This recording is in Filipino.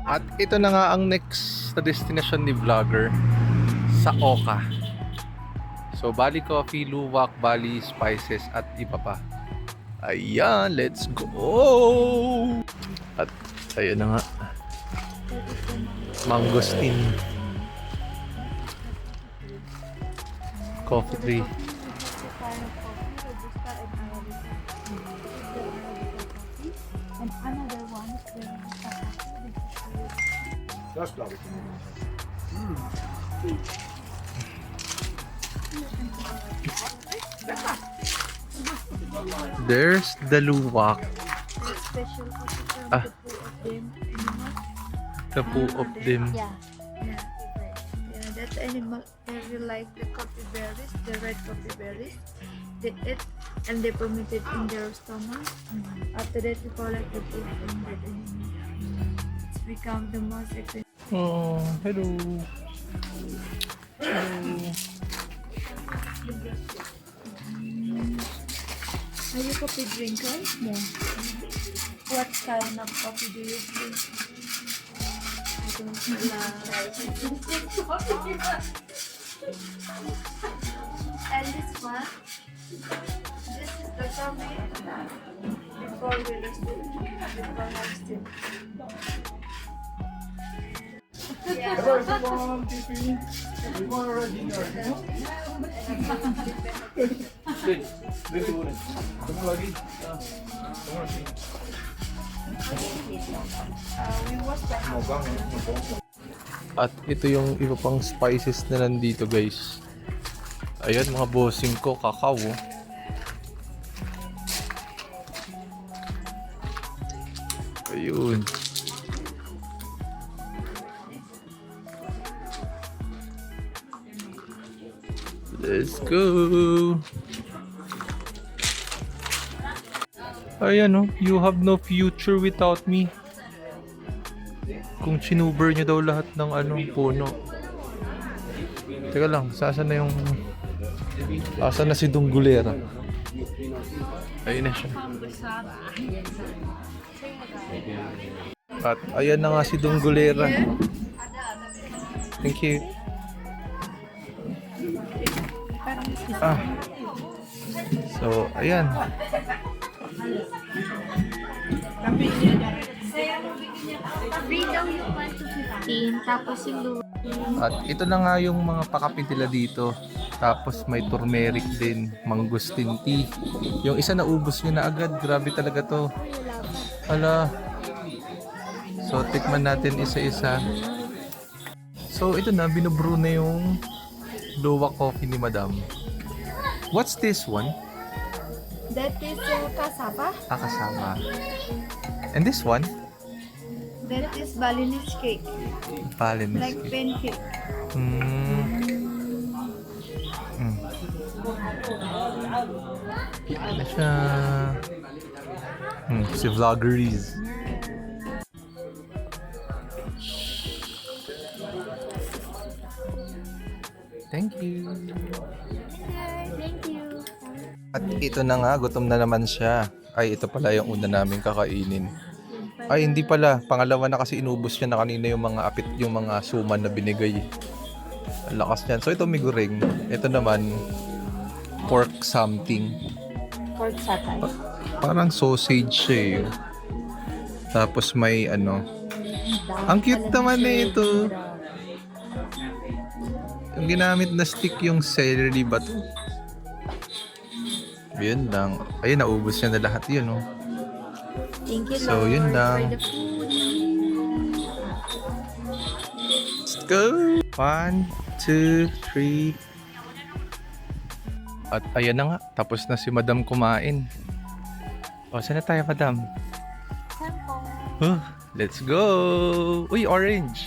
At ito na nga ang next na destination ni vlogger sa Oka. So Bali Coffee, Luwak, Bali Spices at iba pa. Ayan, let's go! At ayun na nga, mangosteen coffee tree. And another one is There's the Luwak. special Ah. the two of them. The two of them. Yeah, that animal very like the coffee berries, the red coffee berries. They eat and they ferment it in their stomach. After that, we collect the food from that animal. It's become the most expensive. Oh, hello. Are you coffee drinker? Yeah. What kind of coffee do you drink? I don't And this one, this is the coffee before we roasted, before roasted. At ito yung iba pang spices na nandito, guys. Ayan mga bossing ko, kakao. Ayun. Let's go. Ayan oh, you have no future without me. Kung sinuber nyo daw lahat ng puno. Teka lang, saan na yung... Asan na si Dunggulera? Ayun na siya. At ayan na nga si Dunggulera. Thank you. Ah. So, ayan. Free daw yung 1 to 15, tapos yung luwa. At ito na nga yung mga pakapitila dito. Tapos may turmeric din, mangosteen tea. Yung isa naubos nyo na agad. Grabe talaga to. Hala. So tikman natin isa-isa. So ito na, binubrew na yung Luwak coffee ni Madam. What's this one? That is cassava. Ah, kasama. And this one? That is Balinese cake, Balinese. like pancake. Ano siya? Si Vloggeries. Thank you. Thank you. At ito na nga, gutom na naman siya. Ay, ito pala yung una namin kakainin. Ay, hindi pala. Pangalawa na kasi inubos niya na kanina yung mga apit, yung mga suman na binigay. Ang lakas niyan. So, ito may goreng. Ito naman, pork something. Pork satay. Parang sausage siya eh. Tapos may ang cute naman na ito. Yung ginamit na stick yung celery ba to? Yun lang. Ayun, naubos niya na lahat yun, oh. Thank you, So, Lord, yun lang. for the food. Let's go! 1, 2, 3. At ayan na nga, tapos na si Madam kumain. O, saan na tayo, Madam? Sample. Let's go! Uy, orange!